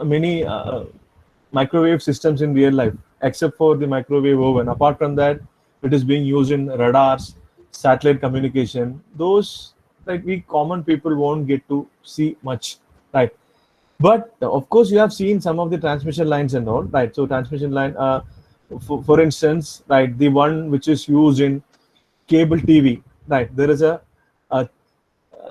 many microwave systems in real life, except for the microwave oven. Apart from that, it is being used in radars, satellite communication. Those, like, we common people won't get to see much, right? But of course, you have seen some of the transmission lines and all, right? So transmission line, for instance, right, the one which is used in cable TV, right? There is a, a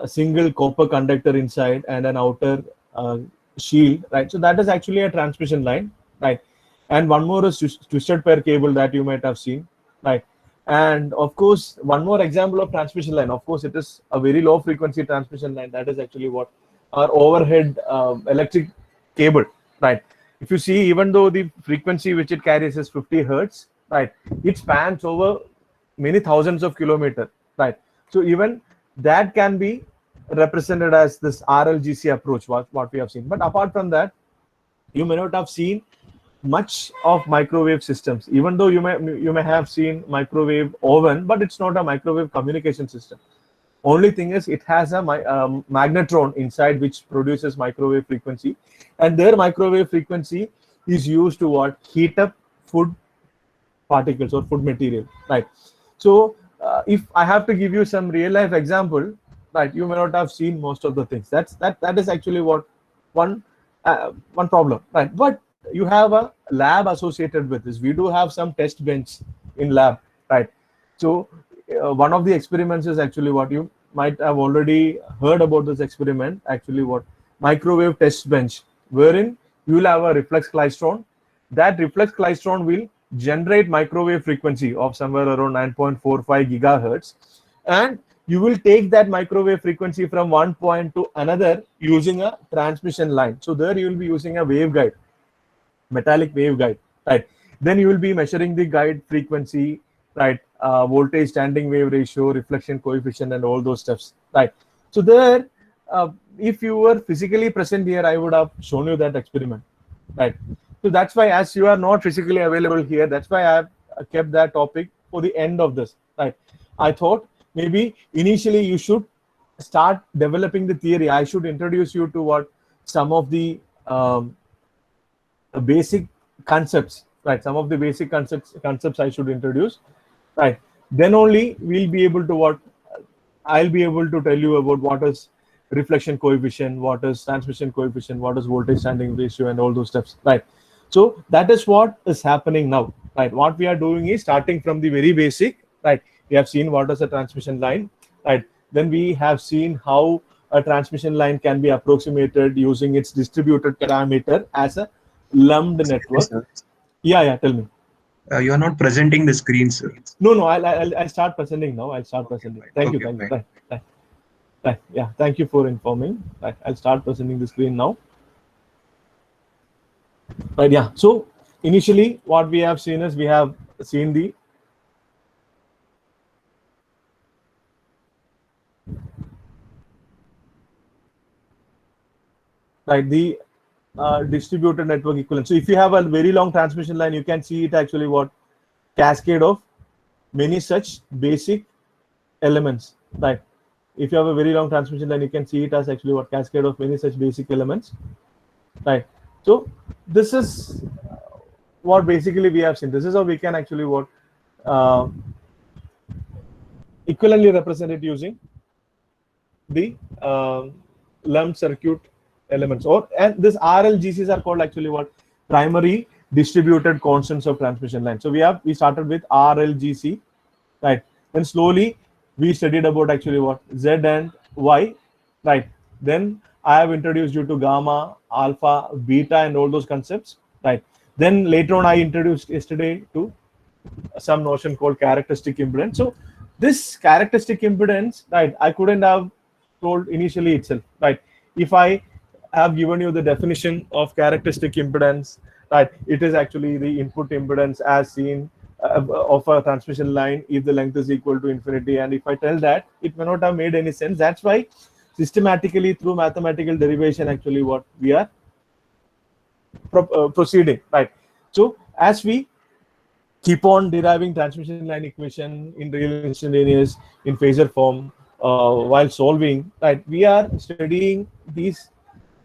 single copper conductor inside and an outer uh, shield, right? So that is actually a transmission line, right? And one more is twisted pair cable that you might have seen, right? And of course, one more example of transmission line. Of course, it is a very low frequency transmission line. That is actually what our overhead electric cable, right? If you see, even though the frequency which it carries is 50 hertz, right, it spans over many thousands of kilometers, right? So even that can be represented as this RLGC approach, what we have seen. But apart from that, you may not have seen much of microwave systems, even though you may have seen microwave oven, but it's not a microwave communication system. Only thing is, it has a magnetron inside which produces microwave frequency, and their microwave frequency is used to what, heat up food particles or food material, right? So if I have to give you some real life example, right, you may not have seen most of the things. That is actually what one problem, right? But you have a lab associated with this. We do have some test bench in lab, right? So one of the experiments is actually what you might have already heard about, this experiment, actually what, microwave test bench, wherein you will have a reflex klystron. That reflex klystron will generate microwave frequency of somewhere around 9.45 gigahertz, and you will take that microwave frequency from one point to another using a transmission line. So there you will be using a waveguide, metallic waveguide, right? Then you will be measuring the guide frequency, right? Voltage standing wave ratio, reflection coefficient, and all those steps, right? So there, if you were physically present here, I would have shown you that experiment, right? So that's why, as you are not physically available here, that's why I have kept that topic for the end of this, right? I thought maybe initially you should start developing the theory. I should introduce you to what some of the basic concepts, right? Some of the basic concepts I should introduce, right? Then only we'll be able to what, I'll be able to tell you about what is reflection coefficient, what is transmission coefficient, what is voltage standing ratio, and all those steps, right? So that is what is happening now, right? What we are doing is starting from the very basic, right? We have seen what is a transmission line, right? Then we have seen how a transmission line can be approximated using its distributed parameter as a lumped network. Sir. Yeah, tell me. You are not presenting the screen, sir. No, I'll start presenting now. I'll start presenting. Thank you. Right. Yeah, thank you for informing. Right, I'll start presenting the screen now. Right, yeah. So initially, what we have seen is we have seen the distributed network equivalent. So if you have a very long transmission line, you can see it actually what, cascade of many such basic elements, right? If you have a very long transmission line, you can see it as actually what, cascade of many such basic elements, right? So this is what basically we have seen. This is how we can actually what equivalently represent it using the lumped circuit elements, and this RLGCs are called actually what, primary distributed constants of transmission line. So we started with RLGC, right? Then slowly we studied about actually what, Z and Y, right? Then I have introduced you to gamma, alpha, beta, and all those concepts, right? Then later on I introduced yesterday to some notion called characteristic impedance. So this characteristic impedance, right, I couldn't have told initially itself, right? If I have given you the definition of characteristic impedance, right, it is actually the input impedance as seen of a transmission line if the length is equal to infinity. And if I tell that, it may not have made any sense. That's why systematically through mathematical derivation, actually what we are proceeding, right? So as we keep on deriving transmission line equation in real instantaneous, in phasor form, while solving, right, we are studying these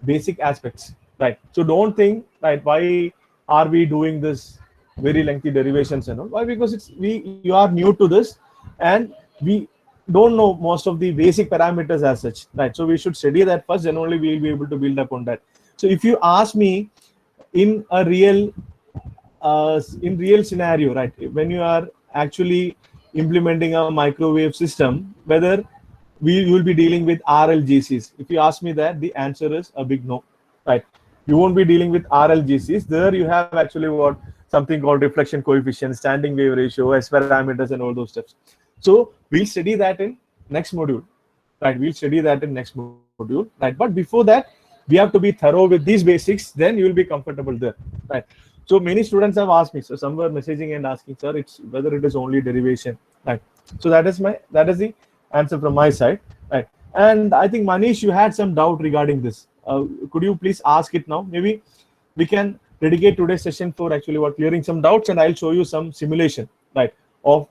basic aspects, right? So don't think, right, why are we doing this very lengthy derivations and all? Why? Because it's we you are new to this, and we don't know most of the basic parameters as such, right? So we should study that first, then only we will be able to build upon that. So if you ask me, in a real scenario, right, when you are actually implementing a microwave system, whether you will be dealing with RLGCs, if you ask me that, the answer is a big no, right? You won't be dealing with RLGCs. There you have actually what something called reflection coefficient, standing wave ratio, S parameters, and all those steps. So we'll study that in next module, right? We'll study that in next module, right? But before that, we have to be thorough with these basics, then you will be comfortable there, right? So many students have asked me, so some were messaging and asking, sir, it's whether it is only derivation, right? So that is the answer from my side, right? And I think, Manish, you had some doubt regarding this. Could you please ask it now? Maybe we can dedicate today's session for actually what clearing some doubts, and I'll show you some simulation, right, of,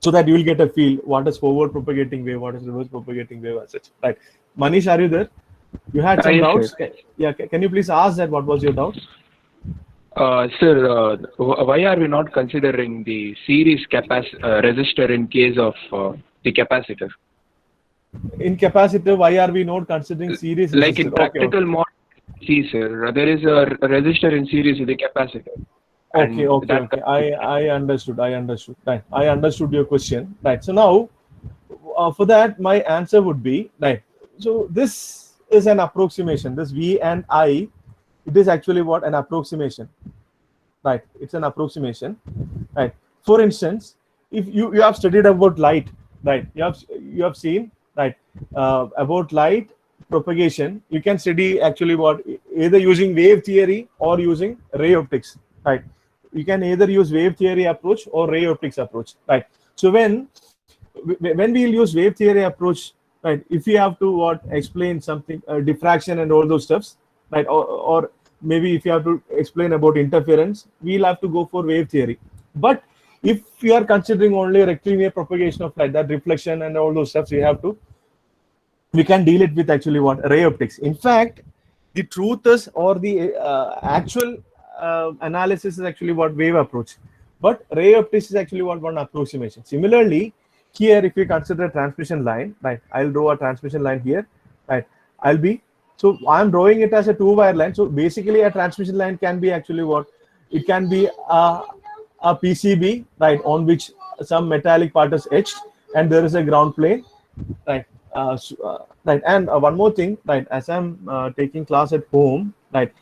so that you will get a feel what is forward propagating wave, what is reverse propagating wave, as such, right? Manish, are you there? You had some Yes, sir. doubts. Yeah, can you please ask that? What was your doubt? Sir, why are we not considering the series resistor in case of the capacitor? In capacitor, why are we not considering series Like resistor? in Okay, okay. practical mode, see, sir, there is a resistor in series with the capacitor, Okay, and okay, that okay. I understood. I understood. Right. I understood your question. Right. So now, for that, my answer would be right. So this is an approximation. This V and I, it is actually what, an approximation. Right. It's an approximation. Right. For instance, if you have studied about light, right? You have seen, right, about light propagation. You can study actually what, either using wave theory or using ray optics, right? You can either use wave theory approach or ray optics approach, right? So when we will use wave theory approach, right, if you have to what explain something, diffraction and all those stuffs, right, or maybe if you have to explain about interference, we'll have to go for wave theory. But if you are considering only rectilinear propagation of light, that reflection and all those stuffs, we can deal it with actually what, ray optics. In fact, the truth is, or the actual analysis is actually what, wave approach, but ray optics is actually what, one approximation. Similarly, here if we consider a transmission line, right, I'll draw a transmission line here, right? I'll be So I'm drawing it as a two wire line. So basically a transmission line can be actually what, it can be a PCB, right, on which some metallic part is etched, and there is a ground plane, right? Right. And one more thing, right? As I'm taking class at home, right?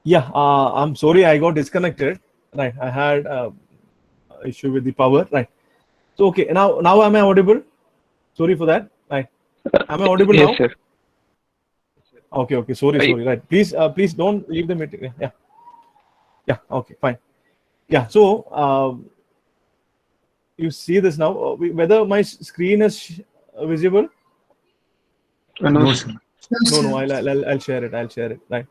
Yeah, I'm sorry I got disconnected. Right, I had issue with the power. Right. So okay, now am I audible? Sorry for that. Right. Am I audible Yes, now? sir. Okay. Sorry. I, Right. Please don't leave the meeting. Yeah. Okay. Fine. Yeah. So you see this now. Whether my screen is visible? no, No, sir. sir. No. I'll share it. Right.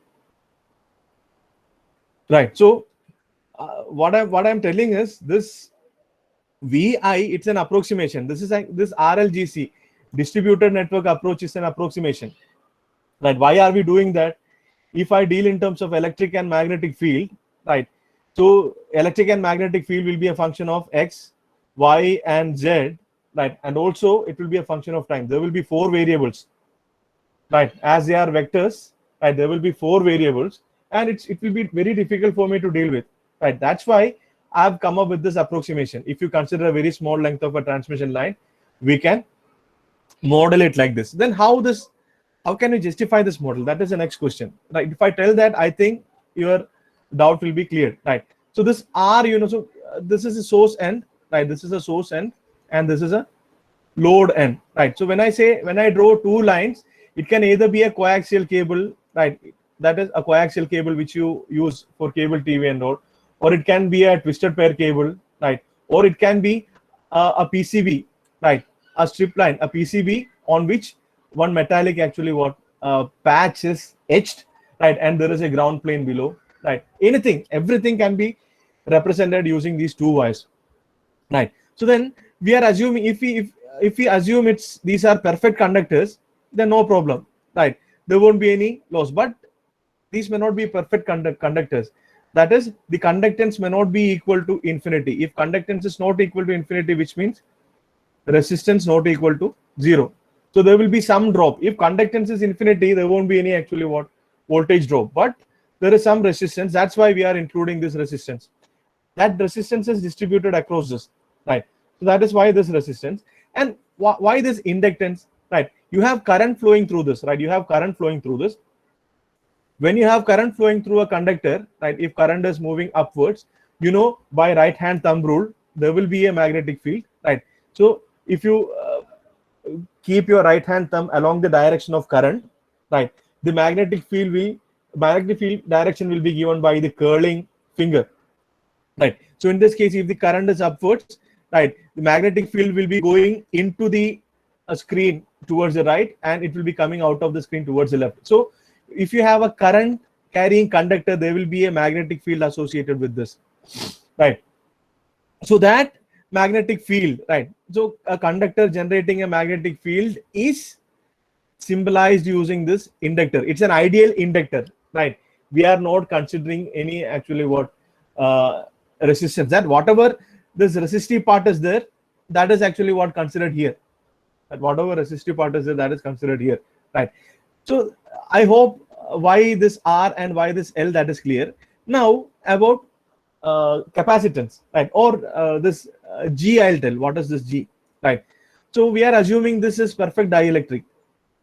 Right. So what I'm telling is this VI, it's an approximation. This is like this RLGC, distributed network approach, is an approximation. Right? Why are we doing that? If I deal in terms of electric and magnetic field, right? So electric and magnetic field will be a function of X, Y, and Z, right? And also it will be a function of time. There will be 4 variables, right? As they are vectors, right? There will be 4 variables, and it will be very difficult for me to deal with, right? That's why I've come up with this approximation. If you consider a very small length of a transmission line, we can model it like this. Then how can you justify this model? That is the next question, right? If I tell that, I think your doubt will be cleared, right? So this R, so this is a source end, right? This is a source end, and this is a load end, right? So when I draw 2 lines, it can either be a coaxial cable, right? That is a coaxial cable which you use for cable TV and all, or it can be a twisted pair cable, right? Or it can be a PCB, right? A strip line, a PCB on which one metallic actually patch is etched, right? And there is a ground plane below, right? Everything can be represented using these 2 wires, right? So then we are assuming, if we assume these are perfect conductors, then no problem, right? There won't be any loss. But these may not be perfect conductors. That is, the conductance may not be equal to infinity. If conductance is not equal to infinity, which means resistance not equal to 0, so there will be some drop. If conductance is infinity, there won't be any actually voltage drop, but there is some resistance. That's why we are including this resistance. That resistance is distributed across this, right? So that is why this resistance. And why this inductance, right? You have current flowing through this, right? You have current flowing through this. When you have current flowing through a conductor, right? If current is moving upwards, by right hand thumb rule, there will be a magnetic field, right? So if you keep your right hand thumb along the direction of current, right? The magnetic field direction will be given by the curling finger, right? So in this case, if the current is upwards, right, the magnetic field will be going into the screen towards the right, and it will be coming out of the screen towards the left. So if you have a current carrying conductor, there will be a magnetic field associated with this, right? So that magnetic field, right? So a conductor generating a magnetic field is symbolized using this inductor. It's an ideal inductor, right? We are not considering any actually resistance. That whatever this resistive part is there, that is actually what considered here. That whatever resistive part is there, that is considered here, right? So I hope why this R and why this L, that is clear. Now about capacitance, right? Or this G, I'll tell. What is this G, right? So we are assuming this is perfect dielectric,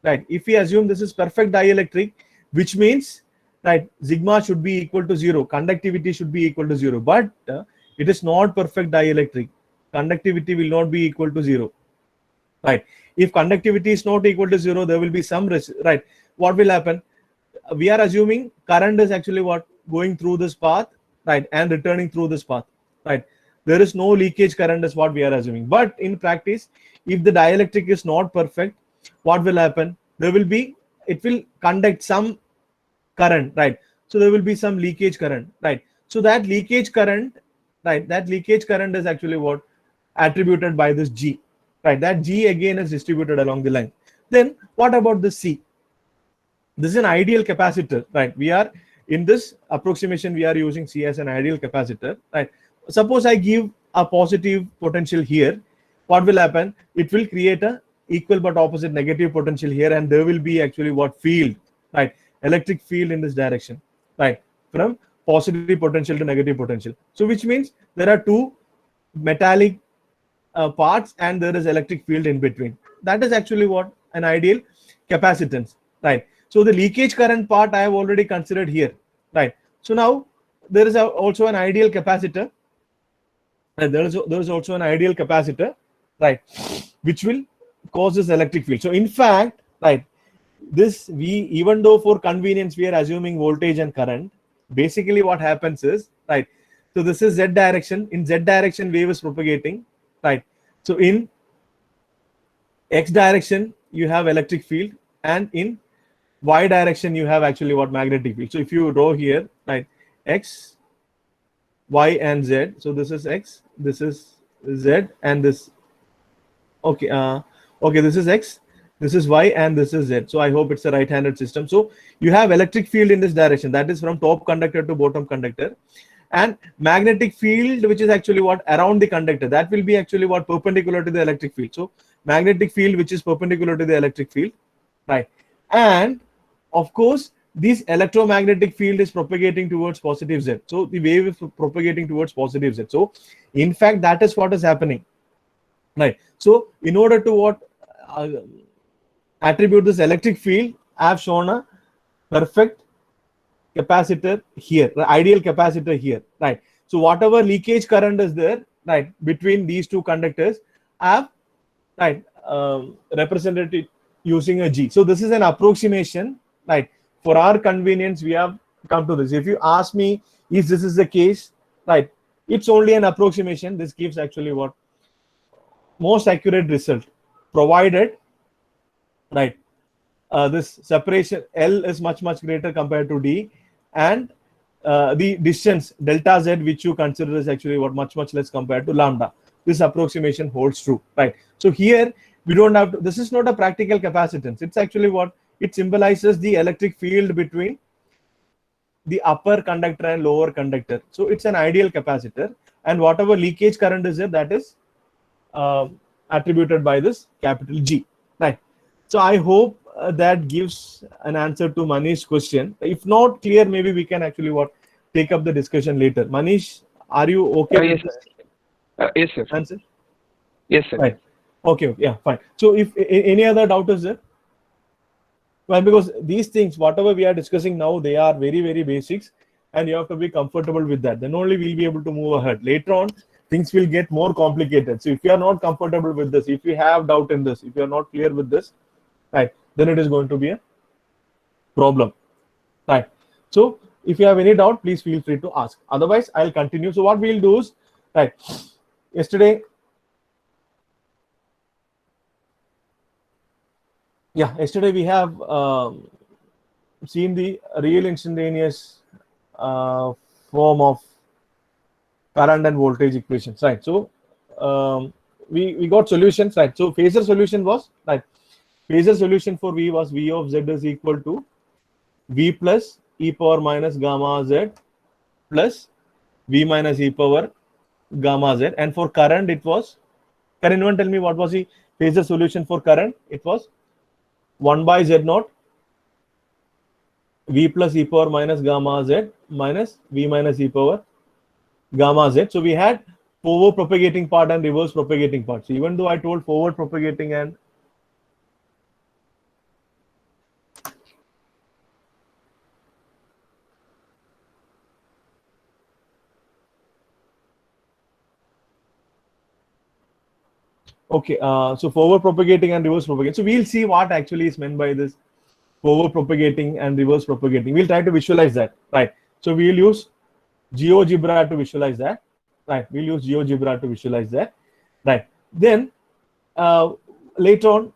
right? If we assume this is perfect dielectric, which means, right, sigma should be equal to 0, conductivity should be equal to 0, but it is not perfect dielectric. Conductivity will not be equal to 0, right? If conductivity is not equal to 0, there will be some right? What will happen? We are assuming current is actually going through this path, right, and returning through this path, right? There is no leakage current is what we are assuming. But in practice, if the dielectric is not perfect, what will happen? It will conduct some current, right? So there will be some leakage current, right? So that leakage current, right, that leakage current is actually attributed by this G, right? That G again is distributed along the line. Then what about the C? This is an ideal capacitor, right? We are in this approximation, we are using C as an ideal capacitor, right? Suppose I give a positive potential here, what will happen? It will create a equal but opposite negative potential here, and there will be actually field, right? Electric field in this direction, right? From positive potential to negative potential. So which means there are two metallic parts and there is electric field in between. That is actually an ideal capacitance, right? So the leakage current part I have already considered here, right? So now there is also an ideal capacitor. And there is also an ideal capacitor, right, which will cause this electric field. So in fact, right, this even though for convenience we are assuming voltage and current, basically what happens is, right, so this is z direction. In z direction wave is propagating, right? So in x direction you have electric field, and in y direction you have actually what, magnetic field. So if you draw here, right, x, y and z, so this is x, this is z, and this, okay, this is x, this is y, and this is z. So I hope it's a right-handed system. So you have electric field in this direction, that is from top conductor to bottom conductor, and magnetic field, which is actually what, around the conductor, that will be actually what, perpendicular to the electric field. So magnetic field which is perpendicular to the electric field, right? And of course this electromagnetic field is propagating towards positive z. So the wave is propagating towards positive z. So in fact that is what is happening, right? So in order to what, attribute this electric field, I have shown a perfect capacitor here, the ideal capacitor here, right? So whatever leakage current is there, right, between these two conductors, I have, right, represented it using a G. So this is an approximation, right? For our convenience we have come to this. If you ask me if this is the case, right, it's only an approximation. This gives actually what, most accurate result, provided, right, this separation L is much greater compared to D, and the distance delta Z which you consider is actually what, much less compared to lambda. This approximation holds true, right? So here we don't have to, this is not a practical capacitance. It's actually what, it symbolizes the electric field between the upper conductor and lower conductor. So it's an ideal capacitor, and whatever leakage current is there, that is attributed by this capital G, right? So I hope that gives an answer to Manish's question. If not clear, maybe we can actually what, take up the discussion later. Manish, are you okay? Yes, yes, sir. Answer? Yes, sir. Right. Okay. Yeah. Fine. So if any other doubt is there? Well, because these things, whatever we are discussing now, they are very basics, and you have to be comfortable with that. Then only we'll be able to move ahead. Later on, things will get more complicated. So if you are not comfortable with this, if you have doubt in this, if you are not clear with this, right, then it is going to be a problem, right? So if you have any doubt, please feel free to ask. Otherwise, I'll continue. So what we'll do is, right, yesterday we have seen the real instantaneous form of current and voltage equations, right? So we got solutions, right? So phasor solution was, right, phasor solution for V was V of Z is equal to V plus e power minus gamma Z plus V minus e power gamma Z. And for current it was, can anyone tell me what was the phasor solution for current? It was 1 by Z naught V plus e power minus gamma Z minus V minus e power gamma Z. So we had forward propagating part and reverse propagating part. So even though I told forward propagating and okay, so forward propagating and reverse propagating. So we'll see what actually is meant by this forward propagating and reverse propagating. We'll try to visualize that, right? So we'll use GeoGebra to visualize that, right? We'll use GeoGebra to visualize that, right? Then later on,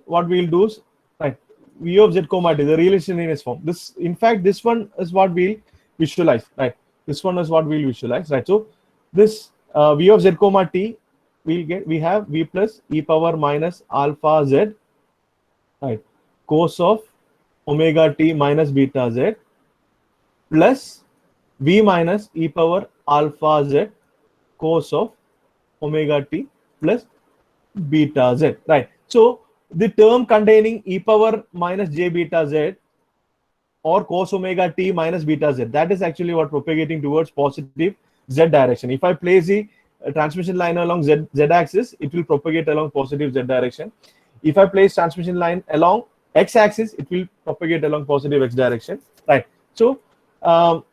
what we'll do is, right, V of Z comma T, the real instantaneous form. This, in fact, this one is what we'll visualize, right? This one is what we'll visualize, right? So this V of Z comma T, we have V plus e power minus alpha Z, right, cos of omega T minus beta Z plus V minus e power alpha Z cos of omega T plus beta Z, right? So the term containing e power minus j beta Z or cos omega T minus beta Z, that is actually what propagating towards positive Z direction. If I place the transmission line along Z axis, it will propagate along positive Z direction. If I place transmission line along X axis, it will propagate along positive X direction, right? So um,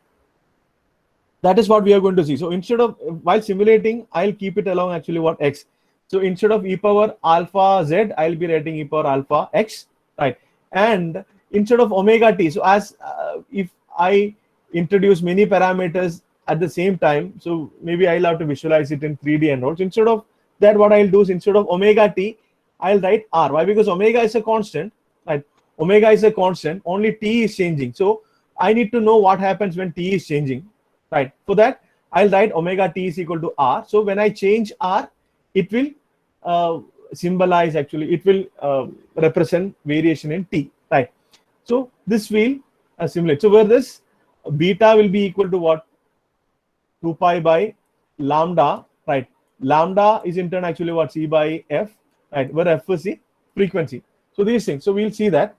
that is what we are going to see. So instead of, while simulating, I'll keep it along actually what x. So instead of e power alpha z, I'll be writing e power alpha x, right? And instead of omega t, so as if I introduce many parameters at the same time, so maybe I'll have to visualize it in 3D and all. So instead of that, what I'll do is instead of omega t, I'll write r. Why? Because omega is a constant, right? Omega is a constant, only t is changing. So I need to know what happens when t is changing, right? For that, I'll write omega t is equal to r. So when I change r, it will symbolize, actually, it will represent variation in t, right? So this will simulate. So where this beta will be equal to what? 2 pi by lambda, right? Lambda is in turn actually what? C by f, right? Where f is the frequency. So these things. So we'll see that.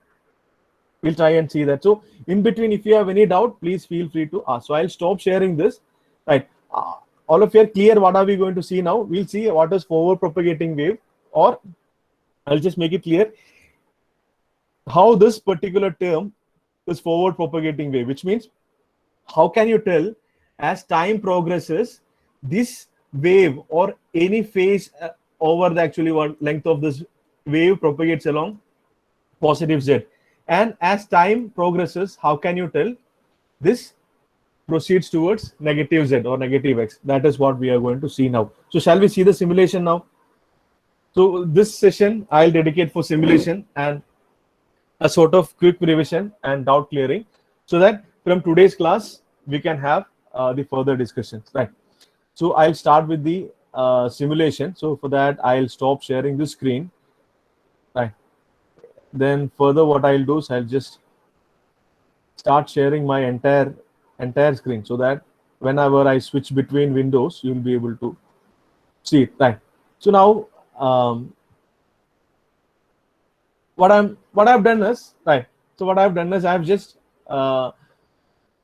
We'll try and see that. So in between, if you have any doubt, please feel free to ask. So I'll stop sharing this, right? All of you are clear what are we going to see now? We'll see what is forward propagating wave, or I'll just make it clear how this particular term is forward propagating wave, which means how can you tell as time progresses this wave or any phase over the actually what length of this wave propagates along positive z, and as time progresses, how can you tell this proceeds towards negative z or negative x? That is what we are going to see now. So shall we see the simulation now? So this session I'll dedicate for simulation and a sort of quick revision and doubt clearing, so that from today's class we can have the further discussions, right? So I'll start with the simulation. So for that, I'll stop sharing the screen, right? Then further what I'll do is I'll just start sharing my entire screen, so that whenever I switch between windows, you'll be able to see it, right? So now what I've done is, right? So what I've done is I've just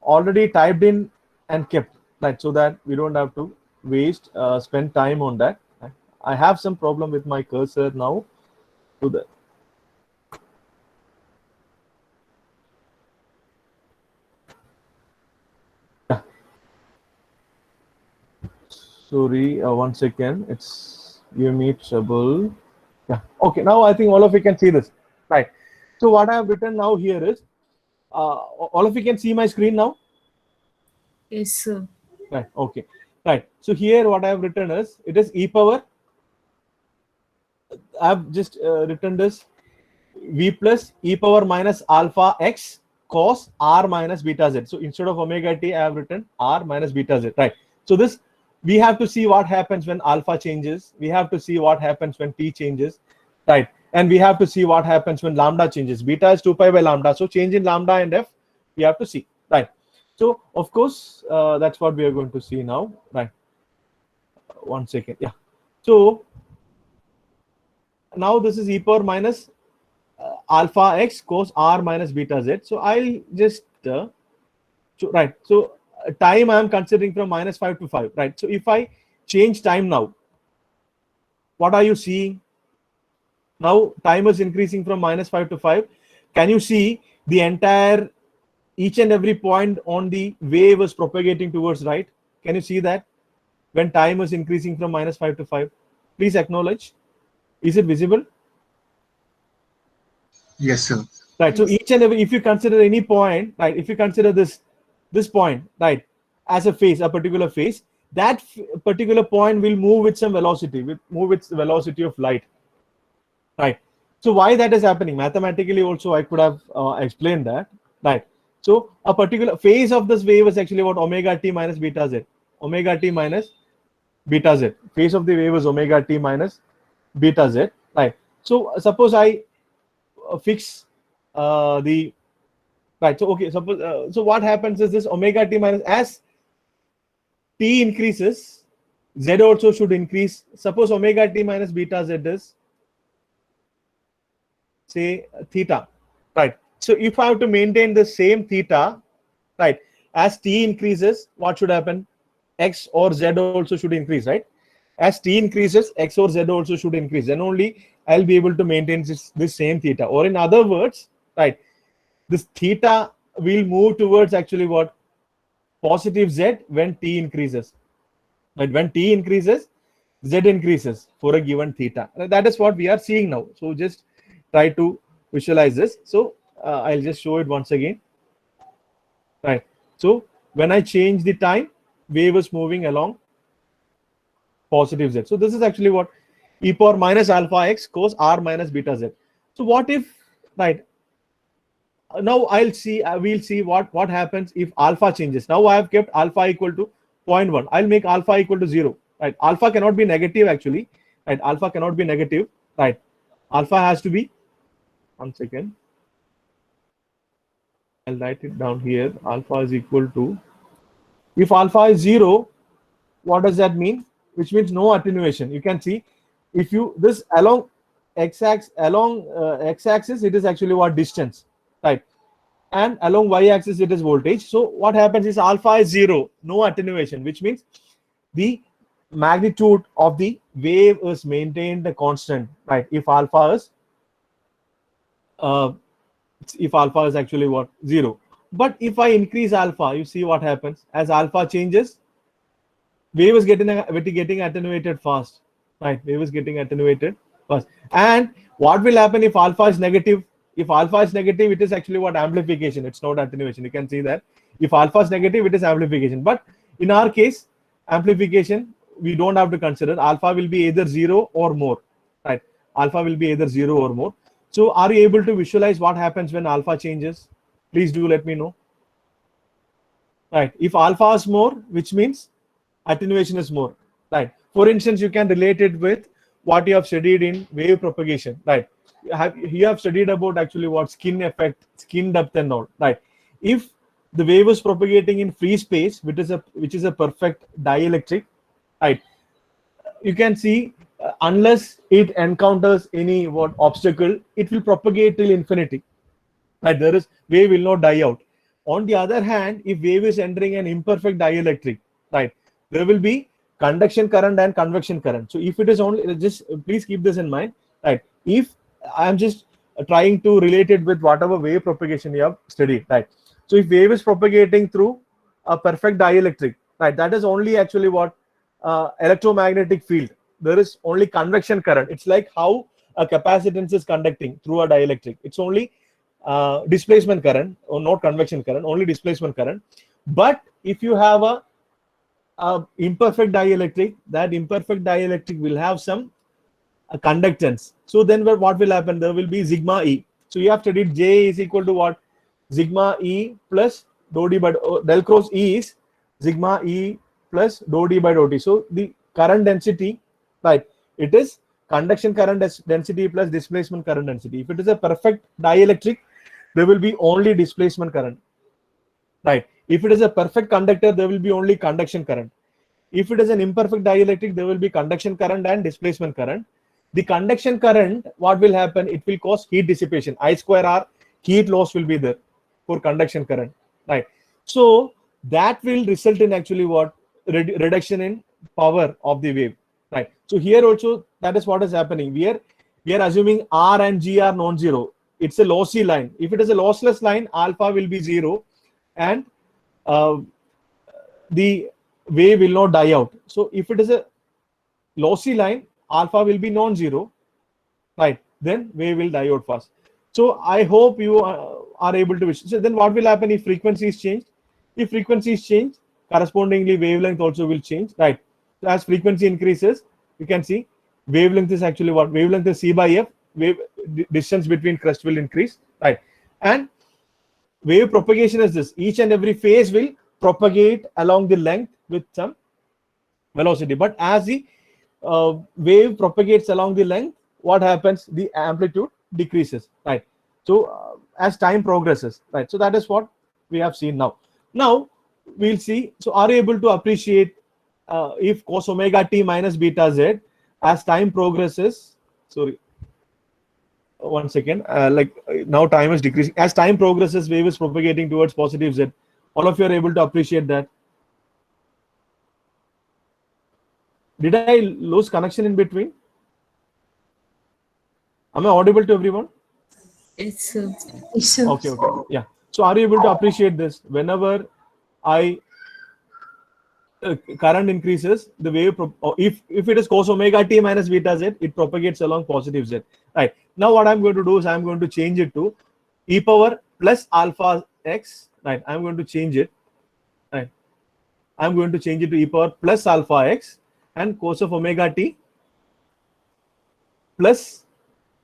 already typed in and kept, right? So that we don't have to waste spend time on that, right? I have some problem with my cursor now. To the sorry, 1 second, it's give me trouble. Yeah, okay, now I think all of you can see this, right? So what I have written now here is all of you can see my screen now. Yes, sir. Right, okay, right. So here what I have written is, it is e power, I have just written this v plus e power minus alpha x cos r minus beta z. So instead of omega t, I have written r minus beta z, right? So this, we have to see what happens when alpha changes, we have to see what happens when t changes, right? And we have to see what happens when lambda changes. Beta is 2 pi by lambda, so change in lambda and f we have to see, right? So of course that's what we are going to see now, right? 1 second, yeah. So now this is e power minus alpha x cos r minus beta z. So I'll just right, so time I am considering from -5 to 5, right? So if I change time now, what are you seeing? Now time is increasing from -5 to 5. Can you see the entire, each and every point on the wave is propagating towards right? Can you see that when time is increasing from -5 to 5? Please acknowledge. Is it visible? Yes, sir. Right. So each and every, if you consider any point, right, if you consider this point, right, as a phase, a particular phase, that particular point will move with some velocity, move with the velocity of light, right? So why that is happening mathematically also, I could have explained that, right? So a particular phase of this wave is actually what? Omega t minus beta z. Omega t minus beta z. Phase of the wave is omega t minus beta z, right? So suppose I fix the, right, so okay, suppose so what happens is this omega t minus, as t increases, z also should increase. Suppose omega t minus beta z is, say, theta, right? So if I have to maintain the same theta, right, as t increases, what should happen? X or z also should increase, right? As t increases, x or z also should increase. Then only I'll be able to maintain this same theta. Or in other words, right, this theta will move towards actually what? positive z when t increases. Right? When t increases, z increases for a given theta. That is what we are seeing now. So just try to visualize this. So I'll just show it once again. Right. So when I change the time, wave is moving along positive z. So this is actually what e power minus alpha x cos r minus beta z. So what if, right? Now we'll see what happens if alpha changes. Now I have kept alpha equal to 0.1. I'll make alpha equal to 0. Right? Alpha cannot be negative actually. Right? Alpha cannot be negative. Right? Alpha has to be, 1 second. I'll write it down here. Alpha is equal to, if alpha is 0, what does that mean? Which means no attenuation. You can see if you this along x-axis, it is actually what distance, right? And along y-axis it is voltage. So what happens is alpha is 0, no attenuation, which means the magnitude of the wave is maintained constant, right? If alpha is actually what 0. But if I increase alpha, you see what happens as alpha changes, wave is getting attenuated fast, right? Wave is getting attenuated fast. And what will happen if alpha is negative? If alpha is negative, it is actually what amplification. It's not attenuation. You can see that if alpha is negative, it is amplification. But in our case, amplification we don't have to consider. Alpha will be either 0 or more, right? Alpha will be either 0 or more. So are you able to visualize what happens when alpha changes? Please do let me know. Right. If alpha is more, which means attenuation is more, right? For instance, you can relate it with what you have studied in wave propagation, right? You have studied about actually what skin effect, skin depth and all, right? If the wave is propagating in free space, which is a perfect dielectric, right? You can see unless it encounters any obstacle, it will propagate till infinity, right? Wave will not die out. On the other hand, if wave is entering an imperfect dielectric, right, there will be conduction current and convection current. So if it is only, just please keep this in mind, right? If I'm just trying to relate it with whatever wave propagation you have studied, right? So if wave is propagating through a perfect dielectric, right, that is only actually what electromagnetic field. There is only convection current. It's like how a capacitance is conducting through a dielectric. It's only displacement current, or not convection current, only displacement current. But if you have a imperfect dielectric, that imperfect dielectric will have some conductance. So then what will happen? There will be sigma E. So you have studied J is equal to what? Sigma E plus dou D by del cross E is sigma E plus dou D by dou T. So the current density, right, it is conduction current density plus displacement current density. If it is a perfect dielectric, there will be only displacement current, right? If it is a perfect conductor, there will be only conduction current. If it is an imperfect dielectric, there will be conduction current and displacement current. The conduction current, what will happen? It will cause heat dissipation. I square R, heat loss will be there for conduction current, right? So that will result in actually what? Reduction in power of the wave, right? So here also, that is what is happening. We are assuming R and G are non-zero. It's a lossy line. If it is a lossless line, alpha will be 0 and the wave will not die out. So if it is a lossy line, alpha will be non-zero, right? Then wave will die out fast. So I hope you are able to wish. So then what will happen if frequency is changed? If frequency is changed, correspondingly wavelength also will change, right? So as frequency increases, you can see wavelength is actually what? Wavelength is C by F. Wave distance between crest will increase, right? And wave propagation is this. Each and every phase will propagate along the length with some velocity. But as the wave propagates along the length, what happens? The amplitude decreases, right? So as time progresses, right? So that is what we have seen now. Now we'll see. So are you able to appreciate if cos omega t minus beta z as time progresses? Sorry. 1 second, like now time is decreasing. As time progresses, wave is propagating towards positive z. All of you are able to appreciate that. Did I lose connection in between? Am I audible to everyone? Yes, sir. Yes, sir. Okay, yeah. So are you able to appreciate this? Whenever I current increases, the wave, if it is cos omega t minus beta z, it propagates along positive z. Right. Now what I'm going to do is I'm going to change it to e power plus alpha x. Right. I'm going to change it. Right. I'm going to change it to e power plus alpha x and cos of omega t plus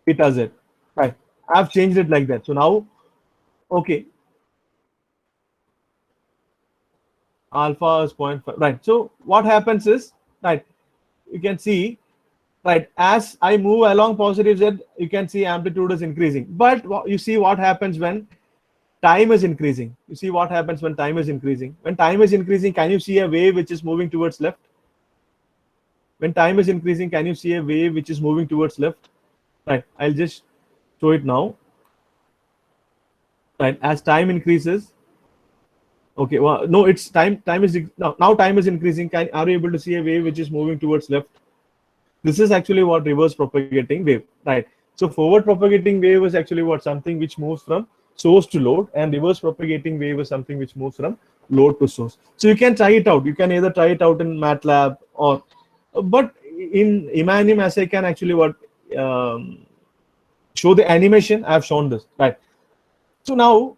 beta z. Right. I've changed it like that. So now, okay, alpha is 0.5. Right. So what happens is, right, you can see, right, as I move along positive z, you can see amplitude is increasing. But you see what happens when time is increasing. You see what happens when time is increasing. When time is increasing, can you see a wave which is moving towards left? When time is increasing, can you see a wave which is moving towards left? Right. I'll just show it now. Right. As time increases, okay, well, no, it's time is now time is increasing. Are you able to see a wave which is moving towards left? This is actually what reverse propagating wave, right? So forward propagating wave is actually what, something which moves from source to load, and reverse propagating wave is something which moves from load to source. So you can try it out. You can either try it out in MATLAB or, but in Imanim, as I can actually show the animation, I have shown this, right? So now,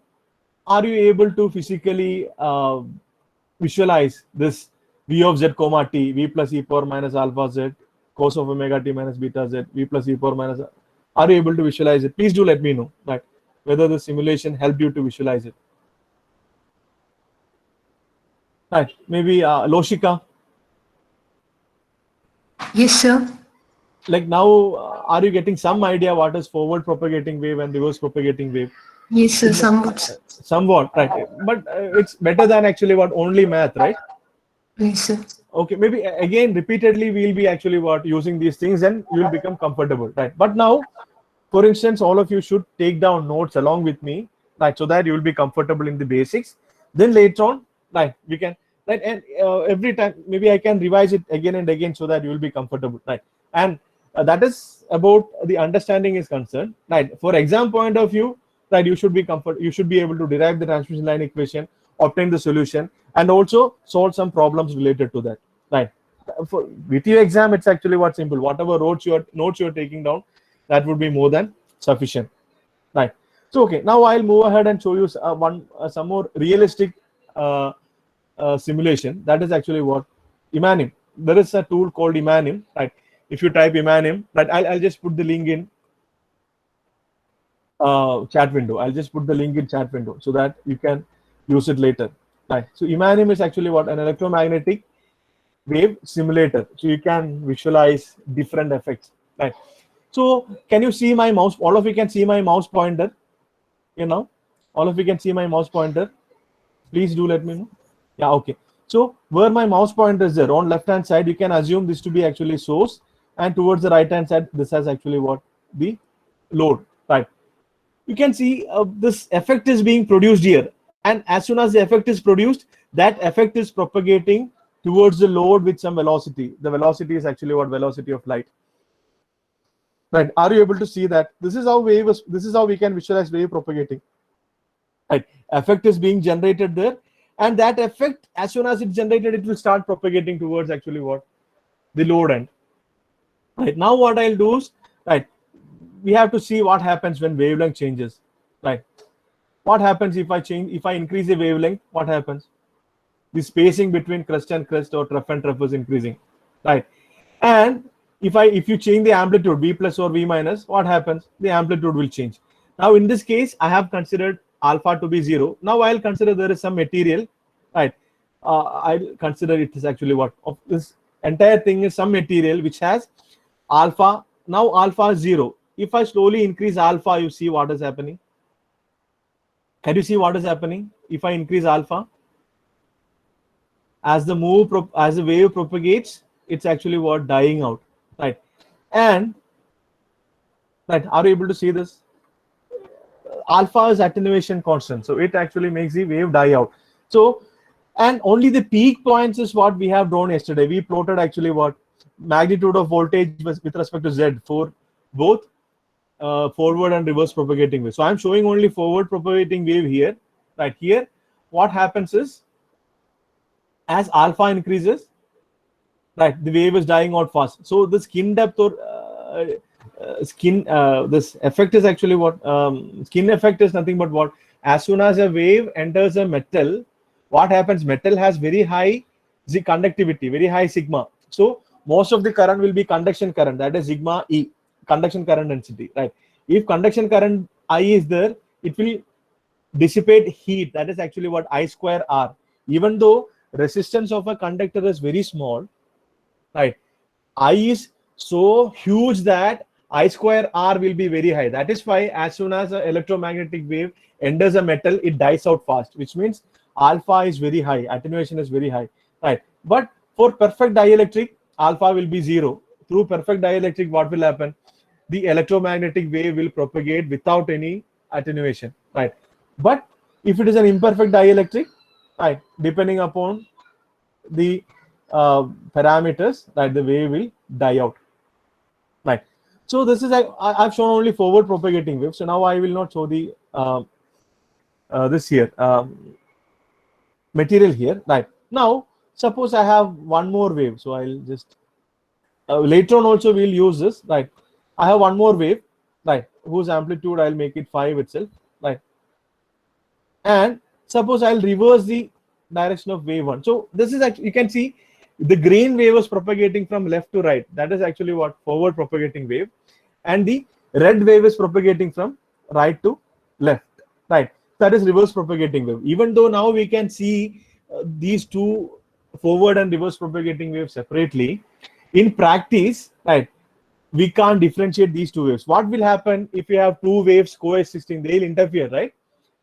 are you able to physically visualize this v of z comma t, v plus e power minus alpha z, cos of omega t minus beta z, v plus e power minus? Are you able to visualize it? Please do let me know, right, whether the simulation helped you to visualize it. Right, maybe Loshika. Yes, sir. Like now, are you getting some idea what is forward propagating wave and reverse propagating wave? Yes, sir. Somewhat. Somewhat, right? But it's better than actually what only math, right? Yes, sir. Okay, maybe again repeatedly we'll be actually using these things, and you will become comfortable, right? But now, for instance, all of you should take down notes along with me, right, so that you will be comfortable in the basics. Then later on, right, we can, right, and every time maybe I can revise it again and again so that you will be comfortable, right? And that is about the understanding is concerned, right? For exam point of view, right, you should be you should be able to derive the transmission line equation, obtain the solution, and also solve some problems related to that, right? For VTU exam, it's actually what simple. Whatever notes you're taking down, that would be more than sufficient, right? So okay, now I'll move ahead and show you some more realistic simulation. That is actually what Imanim. There is a tool called Imanim, right? If you type Imanim, right, I'll just put the link in chat window. I'll just put the link in chat window so that you can use it later, right? So Imanim is actually what, an electromagnetic wave simulator. So you can visualize different effects, right? So can you see my mouse? All of you can see my mouse pointer, you know? All of you can see my mouse pointer. Please do let me know. Yeah, okay. So where my mouse pointer is there, on left hand side, you can assume this to be actually source, and towards the right hand side, this has actually what, the load, right? You can see this effect is being produced here, and as soon as the effect is produced, that effect is propagating towards the load with some velocity. The velocity is actually what, velocity of light, right? Are you able to see that? This is how this is how we can visualize wave propagating, right? Effect is being generated there, and that effect, as soon as it's generated, it will start propagating towards actually what, the load end, right? Now what I'll do is, right, we have to see what happens when wavelength changes, right? What happens if I increase the wavelength? What happens? The spacing between crest and crest or trough and trough is increasing, right? And if you change the amplitude, V plus or V minus, what happens? The amplitude will change. Now in this case, I have considered alpha to be 0. Now I'll consider there is some material, right? I'll consider it is actually what, of this entire thing is some material which has alpha. Now alpha is 0. If I slowly increase alpha, you see what is happening. Can you see what is happening? If I increase alpha, as the wave propagates, it's actually what, dying out, right? And right, are you able to see this? Alpha is attenuation constant, so it actually makes the wave die out. So, and only the peak points is what we have drawn yesterday. We plotted actually what, magnitude of voltage with respect to Z for both forward and reverse propagating wave. So I'm showing only forward propagating wave here, right? Here what happens is, as alpha increases, right, the wave is dying out fast. So the skin depth or this effect is actually what skin effect is nothing but what, as soon as a wave enters a metal, what happens, metal has very high the conductivity, very high sigma. So most of the current will be conduction current, that is sigma E, conduction current density, right? If conduction current I is there, it will dissipate heat, that is actually what I square R. Even though resistance of a conductor is very small, right, I is so huge that I square R will be very high. That is why as soon as an electromagnetic wave enters a metal, it dies out fast, which means alpha is very high, attenuation is very high, right? But for perfect dielectric, alpha will be 0. Through perfect dielectric, what will happen? The electromagnetic wave will propagate without any attenuation, right? But if it is an imperfect dielectric, right, depending upon the parameters, that the wave will die out, right? So this is I've shown only forward propagating wave. So now I will not show the this here material here, right? Now suppose I have one more wave, so I'll just later on also we'll use this, right? I have one more wave, right, whose amplitude I'll make it 5 itself, right? And suppose I'll reverse the direction of wave 1. So this is actually, you can see the green wave is propagating from left to right, that is actually what, forward propagating wave, and the red wave is propagating from right to left, right, that is reverse propagating wave. Even though now we can see these two forward and reverse propagating waves separately, in practice, right, we can't differentiate these two waves. What will happen if you have two waves coexisting? They'll interfere, right?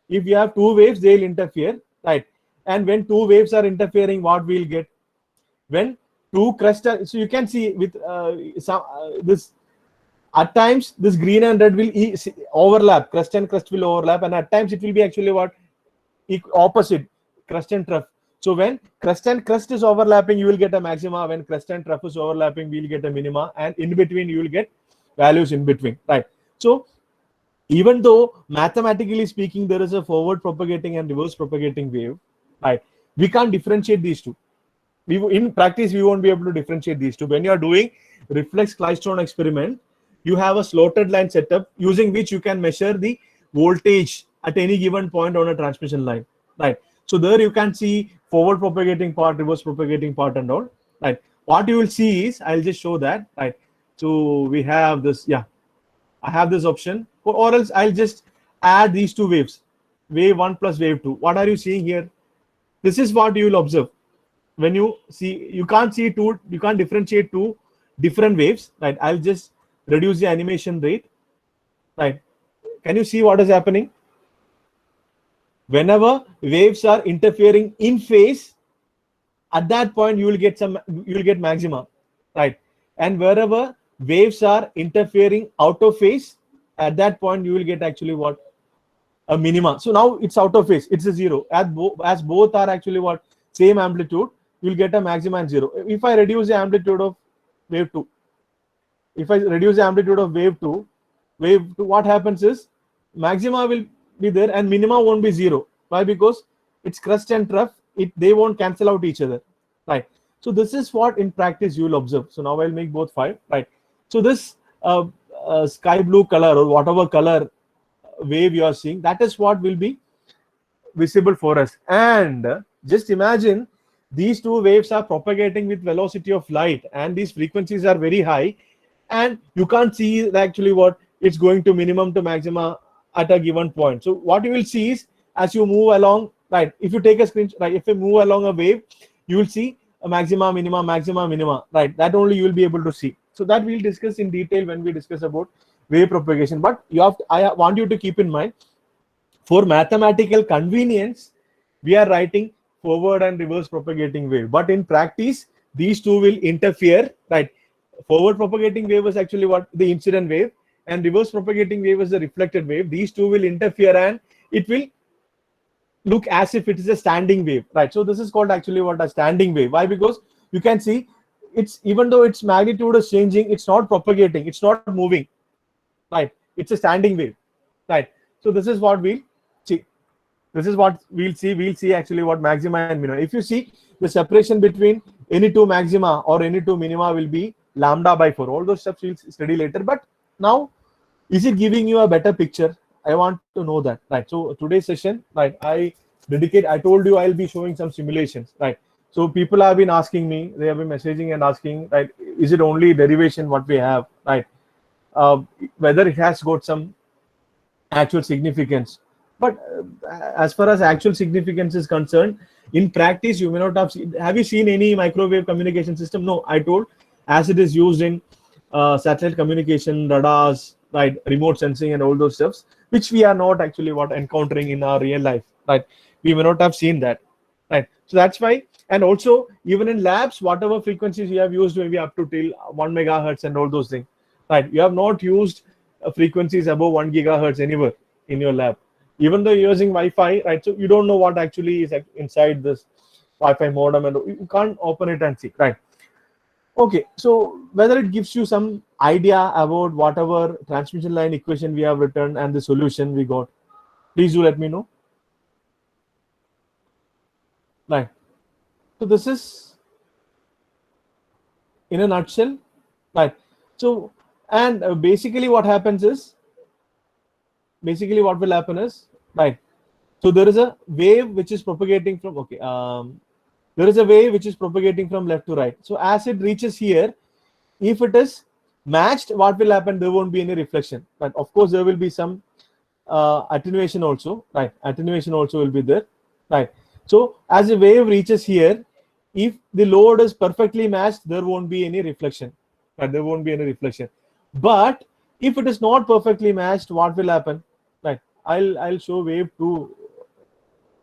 If you have two waves, they'll interfere, right? And when two waves are interfering, what we'll get? When two crust are, so you can see with this, at times this green and red will overlap, crust and crust will overlap, and at times it will be actually what, opposite, crust and trough. So when crust and crust is overlapping, you will get a maxima. When crust and trough is overlapping, we will get a minima, and in between you will get values in between, right? So even though mathematically speaking there is a forward propagating and reverse propagating wave, right, we can't differentiate these two. In practice we won't be able to differentiate these two. When you are doing reflex Klystron experiment, you have a slotted line setup using which you can measure the voltage at any given point on a transmission line, right? So there you can see forward propagating part, reverse propagating part and all, right? What you will see is, I'll just show that, right? So we have this, yeah, I have this option, or else I'll just add these two waves, wave 1 plus wave 2. What are you seeing here? This is what you will observe. When you see, you can't differentiate two different waves, right? I'll just reduce the animation rate, right? Can you see what is happening? Whenever waves are interfering in phase, at that point you will get maxima, right? And wherever waves are interfering out of phase, at that point you will get actually what, a minima. So now it's out of phase, it's a 0. As both are actually what, same amplitude, you will get a maxima and 0. If I reduce the amplitude of wave 2, what happens is maxima will be there and minima won't be 0. Why? Because it's crust and trough, they won't cancel out each other, right? So this is what in practice you will observe. So now I'll make both 5, right? So this sky blue color or whatever color wave you are seeing, that is what will be visible for us. And just imagine these two waves are propagating with velocity of light, and these frequencies are very high, and you can't see actually what, it's going to minimum to maxima at a given point. So what you will see is, as you move along, right, if you take a screenshot, right, if you move along a wave, you will see a maxima, minima, right? That only you will be able to see. So that we'll discuss in detail when we discuss about wave propagation. But I want you to keep in mind, for mathematical convenience, we are writing forward and reverse propagating wave. But in practice, these two will interfere, right? Forward propagating wave is actually what, the incident wave, and reverse propagating wave is the reflected wave. These two will interfere and it will look as if it is a standing wave, right? So this is called actually what, a standing wave. Why? Because you can see it's, even though its magnitude is changing, it's not propagating, it's not moving, right? It's a standing wave, right? So this is what we'll see. This is what we'll see. We'll see actually what maxima and minima. If you see, the separation between any two maxima or any two minima will be lambda by 4. All those steps we'll study later. But now, is it giving you a better picture? I want to know that, right? So today's session, right, I told you I'll be showing some simulations, right? So people have been asking me, they have been messaging and asking, right, is it only derivation what we have, right? Whether it has got some actual significance. But as far as actual significance is concerned, in practice, you may not have seen. Have you seen any microwave communication system? No, I told, as it is used in satellite communication, radars, right, remote sensing, and all those stuffs, which we are not actually encountering in our real life, right? We may not have seen that, right? So that's why. And also, even in labs, whatever frequencies you have used, maybe up to till 1 megahertz and all those things, right? You have not used frequencies above 1 gigahertz anywhere in your lab, even though you're using Wi-Fi, right? So you don't know what actually is inside this Wi-Fi modem, and you can't open it and see, right? Okay, so whether it gives you some idea about whatever transmission line equation we have written and the solution we got, please do let me know. Right. So this is in a nutshell, right? So, and basically what happens is, what will happen is, right? So there is a wave which is propagating from, okay, there is a wave which is propagating from left to right. So as it reaches here, if it is matched, what will happen? There won't be any reflection. But of course, there will be some attenuation also, right? Attenuation also will be there, right? So as the wave reaches here, if the load is perfectly matched, there won't be any reflection, right? There won't be any reflection. But if it is not perfectly matched, what will happen? Right? I'll show wave 2,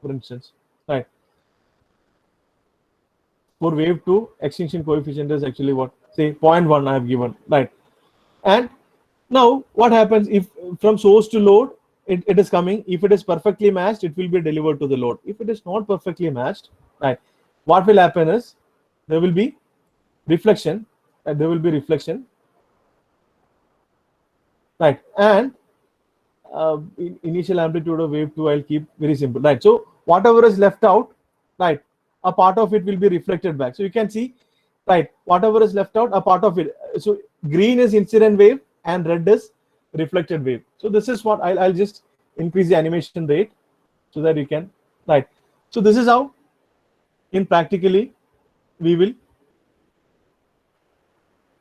for instance, right? For wave 2, extinction coefficient is actually what? Say 0.1 I have given, right? And now what happens if from source to load, it is coming. If it is perfectly matched, it will be delivered to the load. If it is not perfectly matched, right, what will happen is there will be reflection, and there will be reflection, right? And initial amplitude of wave 2 I'll keep very simple, right? So whatever is left out, right, a part of it will be reflected back. So you can see, right, whatever is left out, a part of it. So green is incident wave and red is reflected wave. So this is what I'll just increase the animation rate so that you can, right? So this is how in practically we will,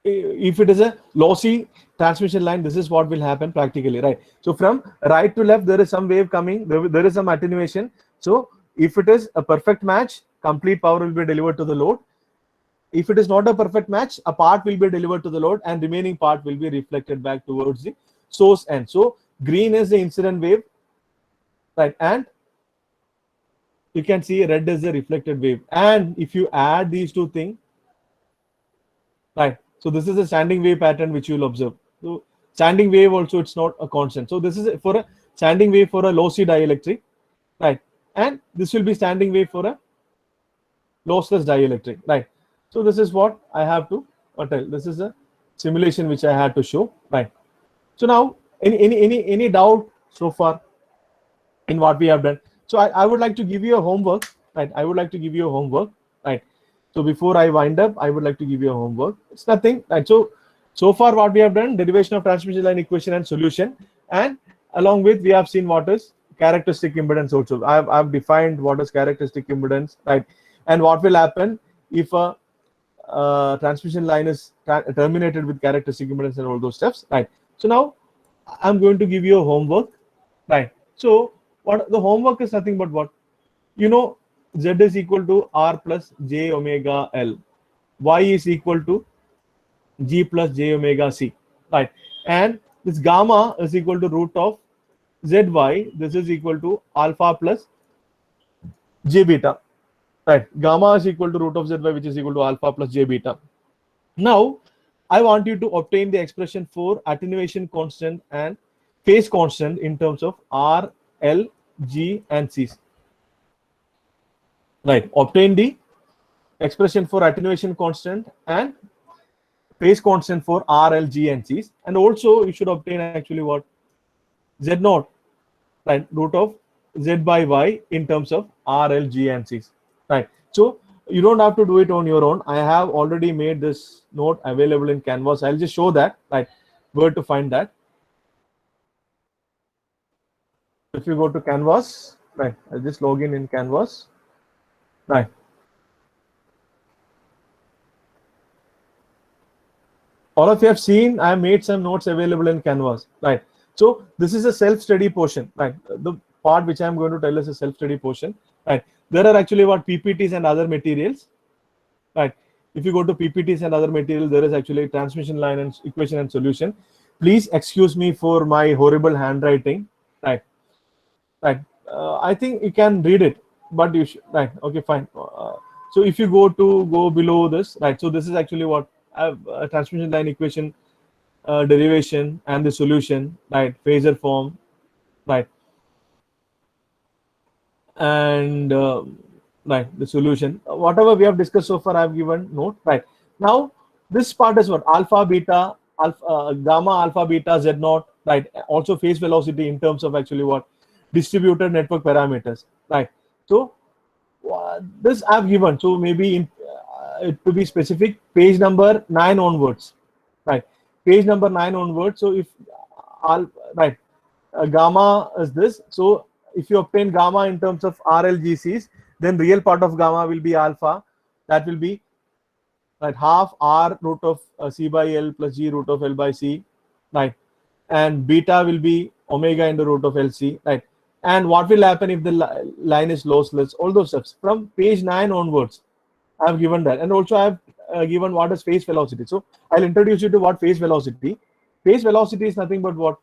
if it is a lossy transmission line, this is what will happen practically, right? So from right to left, there is some wave coming, there is some attenuation. So if it is a perfect match, complete power will be delivered to the load. If it is not a perfect match, a part will be delivered to the load and remaining part will be reflected back towards the source end. So green is the incident wave, right? And you can see red is the reflected wave. And if you add these two things, right? So this is a standing wave pattern which you will observe. So standing wave also, it's not a constant. So this is for a standing wave for a lossy dielectric, right? And this will be standing wave for a lossless dielectric, right? So this is what I have to tell. This is a simulation which I had to show, right? So now, any doubt so far in what we have done? So I would like to give you a homework, right? I would like to give you a homework, right? So before I wind up, I would like to give you a homework. It's nothing, right? So far what we have done, derivation of transmission line equation and solution, and along with we have seen what is characteristic impedance also. I've defined what is characteristic impedance, right? And what will happen if a transmission line is terminated with characteristic impedance and all those steps, right? So now I'm going to give you a homework, right? So what the homework is nothing but what? You know, Z is equal to R plus J omega L. Y is equal to G plus J omega C, right? And this gamma is equal to root of ZY. This is equal to alpha plus J beta, right? Gamma is equal to root of ZY, which is equal to alpha plus J beta. Now, I want you to obtain the expression for attenuation constant and phase constant in terms of R, L, G, and C. Right, obtain the expression for attenuation constant and phase constant for R, L, G, and C. And also you should obtain actually what? Z naught, right? Root of Z by Y in terms of R, L, G, and C. Right. So You don't have to do it on your own. I have already made this note available in Canvas. I'll just show that, right, where to find that. If you go to Canvas, right, I'll just log in Canvas, right. All of you have seen, I have made some notes available in Canvas, right? So this is a self-study portion, right? The part which I'm going to tell is a self-study portion, right? There are actually what PPTs and other materials, right? If you go to PPTs and other materials, there is actually transmission line and equation and solution. Please excuse me for my horrible handwriting, right? Right. I think you can read it, but you should, right? Okay, fine. So if you go below this, right? So this is actually what a transmission line equation, derivation and the solution, right? Phasor form, right? And right, the solution. Whatever we have discussed so far, I have given note, right? Now this part is what alpha, beta, alpha, gamma, alpha, beta, z naught, right? Also phase velocity in terms of actually what distributed network parameters, right? So this I've given. So maybe in, to be specific, page number 9 onwards, right? Page number 9 onwards. So if right, gamma is this. So if you obtain gamma in terms of RLGCs, then real part of gamma will be alpha. That will be right half R root of C by L plus G root of L by C, right? And beta will be omega into root of LC, right? And what will happen if the line is lossless? All those steps from page 9 onwards, I have given that. And also I have given what is phase velocity. So I'll introduce you to what phase velocity. Phase velocity is nothing but what?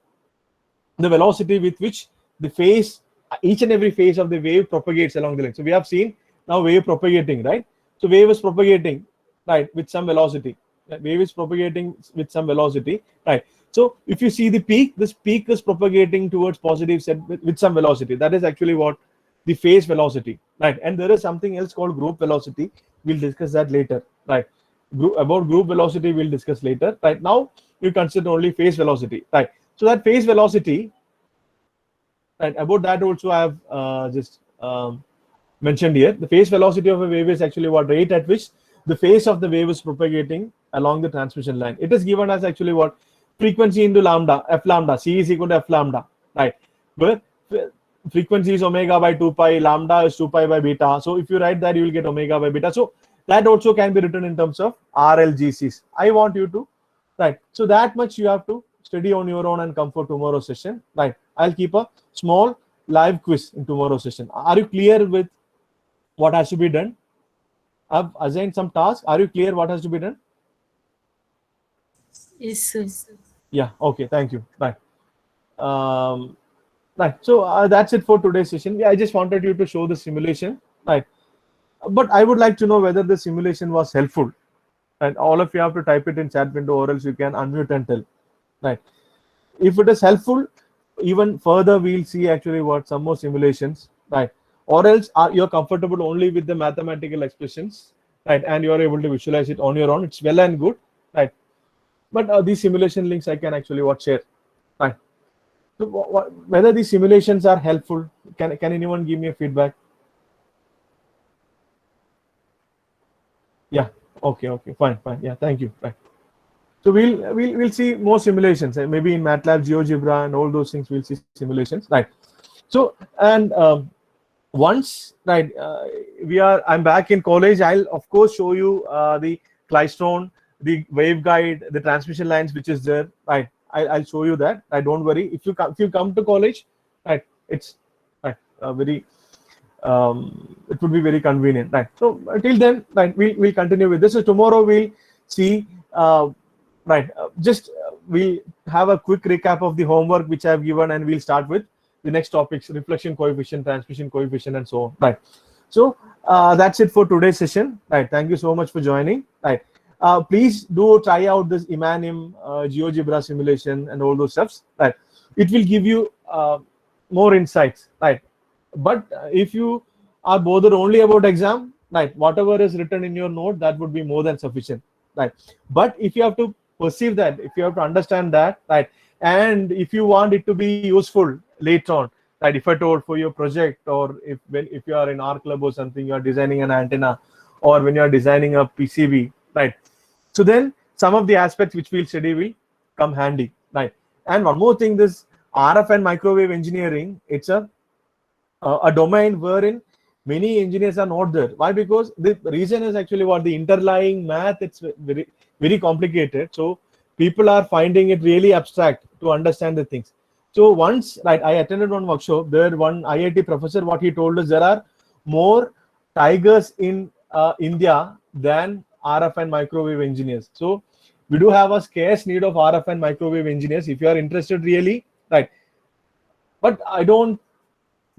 The velocity with which the phase, each and every phase of the wave propagates along the length. So we have seen now wave propagating, right? So wave is propagating, right, with some velocity. Wave is propagating with some velocity, right? So if you see the peak, this peak is propagating towards positive set with some velocity. That is actually what the phase velocity, right? And there is something else called group velocity. We'll discuss that later, right? About group velocity we'll discuss later. Right now you consider only phase velocity, right? So that phase velocity, right? About that also I have just mentioned here. The phase velocity of a wave is actually what rate at which the phase of the wave is propagating along the transmission line. It is given as actually what frequency into lambda, f lambda, c is equal to f lambda, right? Where frequency is omega by 2 pi, lambda is 2 pi by beta. So if you write that, you will get omega by beta. So that also can be written in terms of RLGCs. I want you to, right? So that much you have to study on your own and come for tomorrow's session, right? I'll keep a small live quiz in tomorrow's session. Are you clear with what has to be done? I've assigned some tasks. Are you clear what has to be done? Yes, sir. Yeah, okay, thank you. Right. Right. So that's it for today's session. I just wanted you to show the simulation, right? But I would like to know whether the simulation was helpful. And all of you have to type it in chat window, or else you can unmute and tell. Right. If it is helpful, even further we'll see actually what some more simulations, right? Or else you're comfortable only with the mathematical expressions, right? And you're able to visualize it on your own. It's well and good, right? But these simulation links I can actually share, right? So whether these simulations are helpful, can anyone give me a feedback? Yeah. Okay. Fine. Yeah. Thank you. Right. So we'll see more simulations. Maybe in MATLAB, GeoGebra, and all those things we'll see simulations, right? So and once right I'm back in college, I'll of course show you the Klystron, the waveguide, the transmission lines which is there, right? I'll show you that. Right, don't worry. If you come to college, right, it's right very it would be very convenient, right? So till then, right, we'll continue with this. So tomorrow we'll see right. We'll have a quick recap of the homework which I've given, and we'll start with the next topics: reflection coefficient, transmission coefficient, and so on. Right. So that's it for today's session. Right. Thank you so much for joining. Right. Please do try out this Imanim GeoGebra simulation and all those stuffs. Right. It will give you more insights. Right. But if you are bothered only about exam, right, whatever is written in your note, that would be more than sufficient. Right. But if you have to perceive that, if you have to understand that, right, and if you want it to be useful later on, right, if at all for your project, or if you are in art club or something, you are designing an antenna or when you are designing a PCB, right? So then some of the aspects which we'll study will come handy, right? And one more thing, this RF and microwave engineering, it's a domain wherein many engineers are not there. Why? Because the reason is actually what the underlying math, it's very complicated. So people are finding it really abstract to understand the things. So once, right, I attended one workshop, there one IIT professor, what he told us, there are more tigers in India than RF and microwave engineers. So we do have a scarce need of RF and microwave engineers if you are interested really, right? But I don't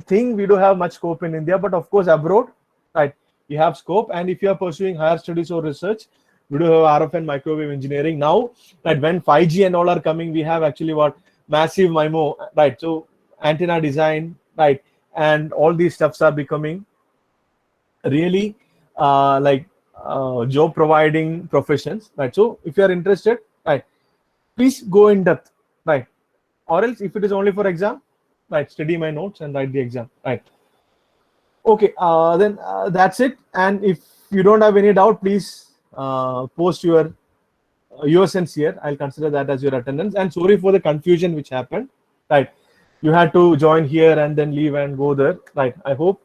think we do have much scope in India, but of course abroad, right, you have scope. And if you are pursuing higher studies or research, we do have RF and microwave engineering now, right? When 5G and all are coming, we have actually what massive MIMO, right? So antenna design, right, and all these stuffs are becoming really job providing professions, right? So if you are interested, right, please go in depth, right? Or else if it is only for exam, right, study my notes and write the exam, right? Okay, then that's it. And if you don't have any doubt, please post your sense here. I'll consider that as your attendance. And sorry for the confusion which happened, right? You had to join here and then leave and go there, right? I hope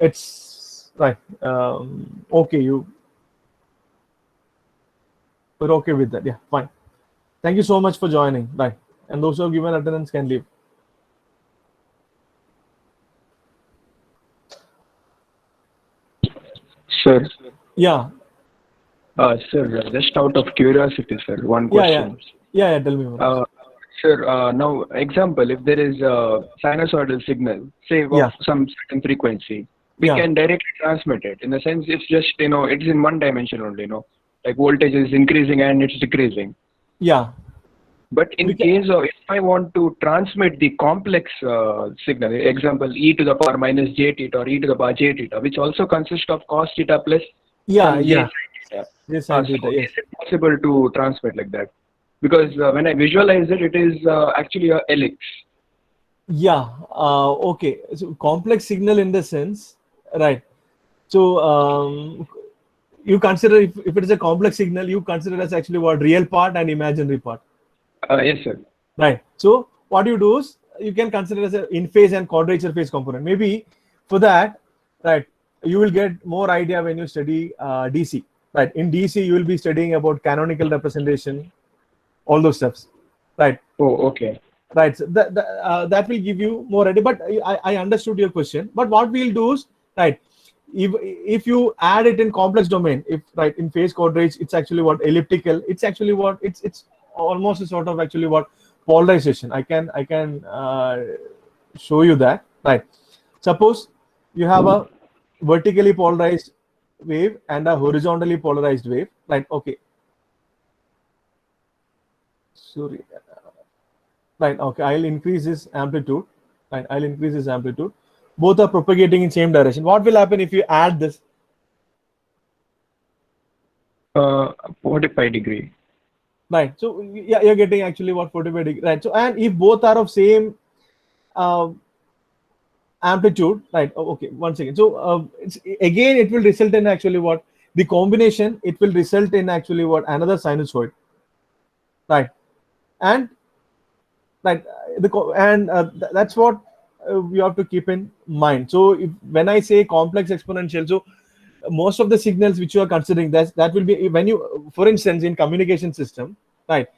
it's right. Okay, you're okay with that. Yeah, fine. Thank you so much for joining, right? And those who have given attendance can leave. Sir. Yeah. Sir, just out of curiosity, sir, one Yeah, question. yeah. Tell me more. Sir, now example, if there is a sinusoidal signal, say of some certain frequency, we can directly transmit it. In the sense, it's just, it's in one dimension only, like voltage is increasing and it's decreasing. Yeah. But in case of, if I want to transmit the complex signal, example, e to the power minus j theta or e to the power j theta, which also consists of cos theta plus yeah. J sin theta, is it possible to transmit like that? Because when I visualize it, it is actually a helix. Yeah. Okay. So complex signal in the sense, right? So you consider if it is a complex signal, you consider as actually what real part and imaginary part. Yes, sir. Right. So what you do is you can consider as an in phase and quadrature phase component. Maybe for that, right, you will get more idea when you study DC. Right. In DC, you will be studying about canonical representation, all those steps. Right. Oh, okay. Right. So that will give you more idea. But I understood your question. But what we'll do is, right, if you add it in complex domain, if right in phase quadrature, it's actually what elliptical. It's actually what it's almost a sort of actually what polarization. I can show you that, right? Suppose you have a vertically polarized wave and a horizontally polarized wave, right? Okay. Sorry. Right. Okay. I'll increase this amplitude. Right. I'll increase this amplitude. Both are propagating in same direction. What will happen if you add this? 45 degree. Right. So yeah, you're getting actually what 45 degree. Right. So and if both are of same amplitude, right? Oh, okay. 1 second. So again, it will result in actually what the combination. It will result in actually what another sinusoid. Right. And right. That's what we have to keep in mind. So when I say complex exponential, so most of the signals which you are considering, that will be when you, for instance, in communication system, right,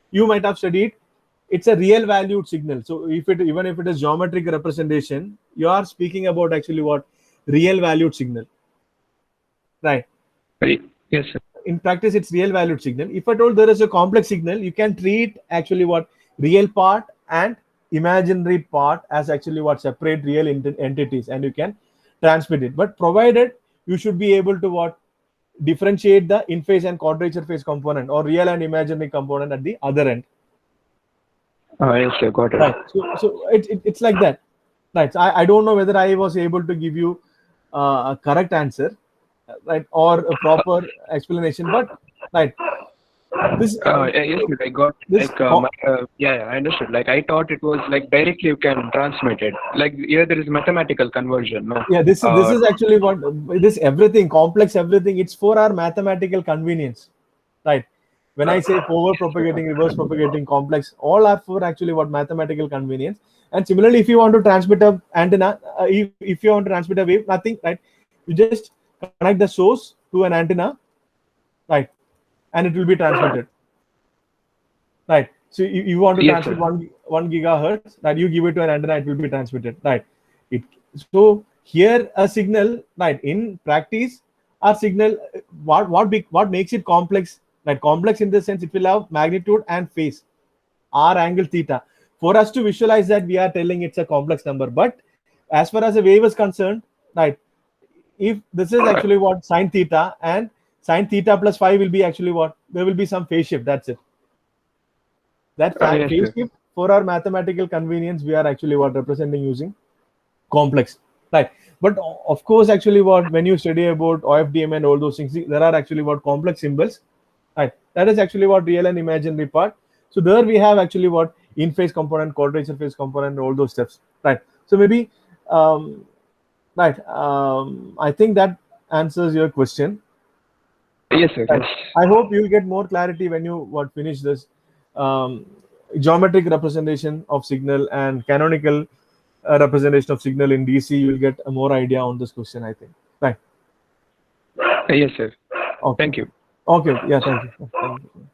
you might have studied it's a real valued signal. So even if it is geometric representation, you are speaking about actually what real valued signal, right? Yes, sir. In practice, it's real valued signal. If at all there is a complex signal, you can treat actually what real part and imaginary part as actually what separate real entities, and you can transmit it. But provided you should be able to what differentiate the in phase and quadrature phase component or real and imaginary component at the other end. Yes, sir. Got it. Right. So it's like that. Right. So I don't know whether I was able to give you a correct answer, right, or a proper explanation. But right, This Yes, sir, I got this like yeah, I understood. Like I thought it was like directly you can transmit it. Like here there is mathematical conversion, no? yeah, this is actually what this everything complex everything. It's for our mathematical convenience, right? When I say forward propagating, reverse propagating, complex, all are for actually what mathematical convenience. And similarly, if you want to transmit a antenna, if you want to transmit a wave, nothing, right? You just connect the source to an antenna, right, and it will be transmitted, right? So you want to Yes, transmit sir. one gigahertz, that you give it to an antenna, it will be transmitted, right? It so here a signal, right? In practice, our signal, what makes it complex? Right, complex in the sense it will have magnitude and phase, r angle theta. For us to visualize that, we are telling it's a complex number. But as far as a wave is concerned, right? If this is actually what sine theta, and sine theta plus phi will be actually what, there will be some phase shift. That's it. That Yes, phase sir. shift, for our mathematical convenience, we are actually what representing using complex, right? But of course, actually, what when you study about OFDM and all those things, there are actually what complex symbols, right? That is actually what real and imaginary part. So there we have actually what in phase component, quadrature phase component, all those steps, right? So maybe, right. I think that answers your question. Yes, sir. Right. Yes. I hope you'll get more clarity when you what finish this um, geometric representation of signal and canonical representation of signal in DC. You'll get a more idea on this question, I think. Right. Yes, sir. Okay. Thank you. Okay. Yeah. Thank you. Thank you.